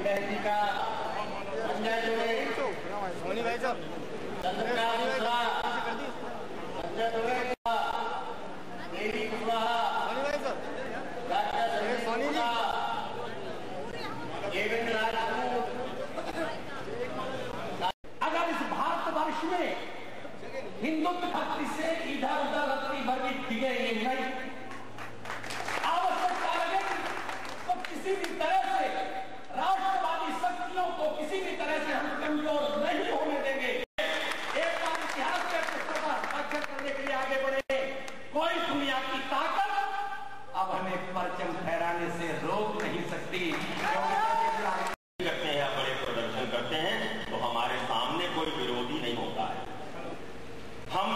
बहन जी का संजय जोड़े, सोनी भाई साहब, चंद्रकांत मिश्रा, संजय जोड़े का देवी कुशवाहा, सोनी भाई साहब, डॉक्टर संजय सोनी जी, केविन राजपूत। अगर इस भारतवर्ष में हिंदुत्व भक्ति से इधर उधर रत्ती भरती दिखेगी नहीं, आवश्यकता लगेगी तो किसी भी तरह से राष्ट्रवादी शक्तियों को किसी भी तरह से हम कमजोर नहीं होने देंगे। एक बार इतिहास के पुस्तकों का हस्ताक्षर करने के लिए आगे बढ़े, कोई दुनिया की ताकत अब हमें परचम फहराने से रोक नहीं सकती। करते हैं, बड़े प्रदर्शन करते हैं तो हमारे सामने कोई विरोधी नहीं होता है। हम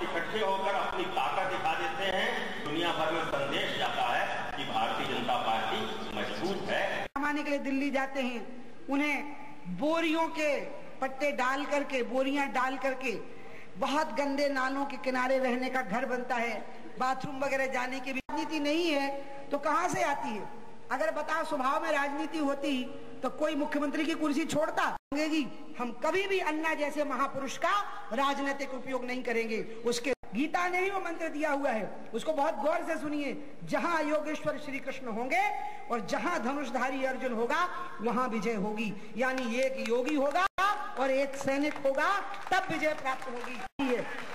इकट्ठे होकर अपनी ताकत दिखा देते हैं। दुनिया भर में संदेश जाता है कि भारतीय जनता पार्टी मजबूत है। कमाने के लिए दिल्ली जाते हैं, उन्हें बोरियों के पट्टे डाल करके, बोरियां डाल करके बहुत गंदे नालों के किनारे रहने का घर बनता है। बाथरूम वगैरह जाने की राजनीति नहीं है तो कहां से आती है? अगर बताओ स्वभाव में राजनीति होती तो कोई मुख्यमंत्री की कुर्सी छोड़ता? हम कभी भी अन्ना जैसे महापुरुष का राजनीतिक उपयोग नहीं करेंगे। उसके गीता ने ही वो मंत्र दिया हुआ है, उसको बहुत गौर से सुनिए। जहां योगेश्वर श्री कृष्ण होंगे और जहां धनुषधारी अर्जुन होगा वहां विजय होगी। यानी एक योगी होगा और एक सैनिक होगा, तब विजय प्राप्त होगी।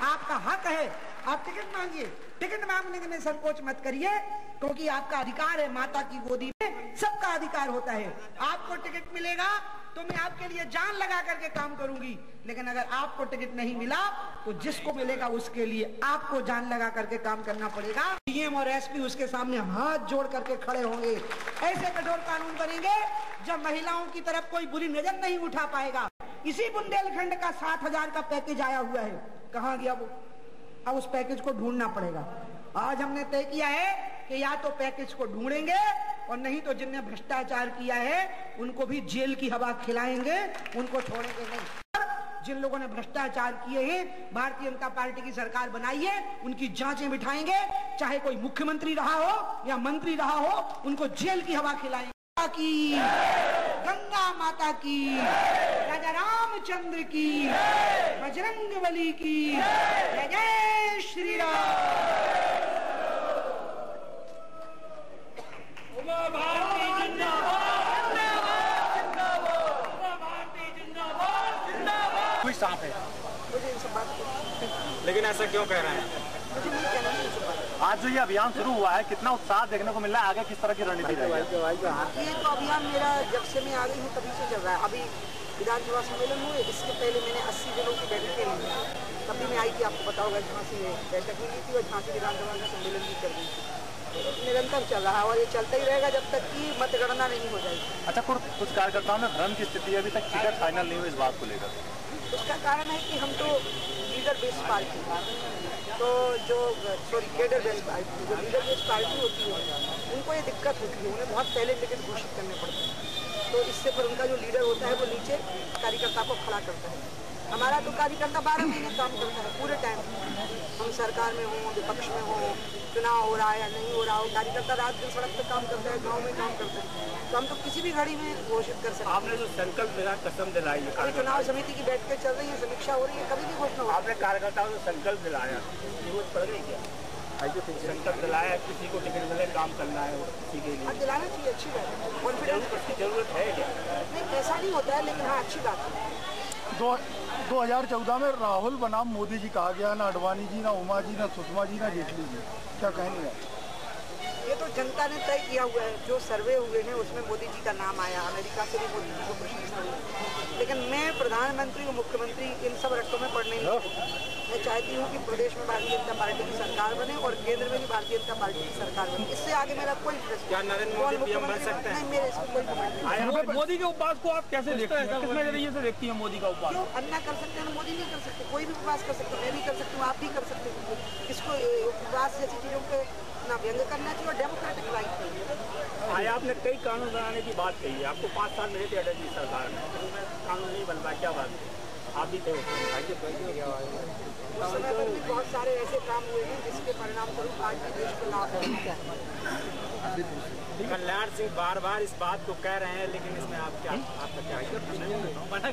आपका हक है, आप टिकट मांगिए, टिकट मांगने में संकोच मत करिए, क्योंकि आपका अधिकार है। माता की गोदी में सबका अधिकार होता है। आपको टिकट मिलेगा तो मैं आपके लिए जान लगा करके काम करूंगी, लेकिन अगर आपको टिकट नहीं मिला तो जिसको मिलेगा उसके लिए आपको जान लगा करके काम करना पड़ेगा। डीएम और एसपी उसके सामने हाथ जोड़ करके खड़े होंगे। ऐसे कठोर कानून बनेंगे जब महिलाओं की तरफ कोई बुरी नजर नहीं उठा पाएगा। इसी बुंदेलखंड का 7,000 का पैकेज आया हुआ है, कहाँ गया वो? अब उस पैकेज को ढूंढना पड़ेगा। आज हमने तय किया है कि या तो पैकेज को ढूंढेंगे और नहीं तो जिनने भ्रष्टाचार किया है उनको भी जेल की हवा खिलाएंगे, उनको छोड़ेंगे नहीं। जिन लोगों ने भ्रष्टाचार किए हैं, भारतीय जनता पार्टी की सरकार बनाई है, उनकी जांचें बिठाएंगे। चाहे कोई मुख्यमंत्री रहा हो या मंत्री रहा हो, उनको जेल की हवा खिलाएंगे। की गंगा माता की, राजा रामचंद्र की, बजरंगबली की, जय जय श्री राम। भारती जिंदाबाद, भारती जिंदाबाद, जिंदाबाद। कोई सांप है मुझे इनसे बात करो। लेकिन ऐसा क्यों कह रहे हैं? मुझे नहीं कहना इनसे बात। आज जो ये अभियान शुरू हुआ है, कितना उत्साह देखने को मिल रहा है? आगे किस तरह की रणनीति रहेगी? ये तो अभियान मेरा जब से मैं आ गई हूँ तभी से चल रहा है। अभी विधानसभा सम्मेलन हुए, इसके पहले मैंने 80 दिनों की बैठकें ली, तभी मैं आई थी। आपको बताओ झांसी में बैठक हुई थी और झांसी विधानसभा का सम्मेलन भी कर दी। निरंतर चल रहा है और ये चलता ही रहेगा जब तक कि मतगणना नहीं हो जाएगी। अच्छा, कुछ कार्यकर्ताओं में भ्रम की स्थिति है, अभी तक टिकट फाइनल नहीं हुई इस बात को लेकर। उसका कारण है कि हम तो लीडर बेस्ड पार्टी, तो जो कैडर बेस्ड पार्टी, जो लीडर बेस्ड पार्टी होती है उनको ये दिक्कत होती है, उन्हें बहुत पहले टिकट घोषित करने पड़ते हैं। तो इससे फिर उनका जो लीडर होता है वो नीचे कार्यकर्ता को खड़ा करता है। हमारा तो कार्यकर्ता 12 महीने काम करता है पूरे टाइम, हम सरकार में हो, विपक्ष में हो, चुनाव हो रहा है या नहीं हो रहा हो, कार्यकर्ता रात दिन सड़क पे काम करता है, गांव में काम करता है। तो हम तो किसी भी घड़ी में घोषित कर सकते हैं। आपने जो संकल्प दिला, कसम दिलाई, चुनाव समिति की बैठकें चल रही है, समीक्षा हो रही है, कभी भी घोषणा हो। आपने कार्यकर्ताओं को संकल्प दिलाया, जरूरत पड़ गई क्या? संकल्प दिलाया किसी को टिकट मिले, काम करना है किसी के लिए, दिलाना चाहिए, अच्छी बात है। कॉन्फिडेंस की जरूरत है क्या? नहीं, ऐसा नहीं होता है, लेकिन हाँ अच्छी बात है। 2014 में राहुल बनाम मोदी जी कहा गया, ना अडवाणी जी, ना उमा जी, ना सुषमा जी, ना जेटली जी, क्या कहेंगे? ये तो जनता ने तय किया हुआ है। जो सर्वे हुए हैं उसमें मोदी जी का नाम आया, अमेरिका से भी मोदी जी को प्रशंसा हुई, लेकिन मैं प्रधानमंत्री और मुख्यमंत्री इन सब रट्टों में पड़ने नहीं दूंगा। मैं चाहती हूँ कि प्रदेश में भारतीय जनता पार्टी की सरकार बने और केंद्र में भी भारतीय जनता पार्टी की सरकार बने। इससे आगे मेरा कोई इंटरेस्ट क्या नरेंद्र मोदी पीएम बन सकते हैं? नहीं, मेरे इसमें कोई कमेंट नहीं। मोदी के उपवास को आप कैसे देखते हैं? किस नजरिए से देखती हैं मोदी का उपवास? क्यों अन्ना कर सकते हैं, मोदी नहीं कर सकते? कोई भी उपवास कर सकते, मैं भी कर सकती हूँ, आप भी कर सकते हैं। इसको उपवास जैसी चीजों पे ना व्यंग करना चाहिए और डेमोक्रेटिक राइट चाहिए। आज आपने कई कानून बनाने की बात कही है, आपको 5 साल मिले थे अटल जी सरकार में, कानून नहीं बन पाया, क्या बात है? आप भी थे बहुत सारे ऐसे काम हुए हैं जिसके परिणाम स्वरूप आज देश को लाभ है। कल्याण सिंह बार बार इस बात को कह रहे हैं, लेकिन इसमें आप क्या, आपका क्या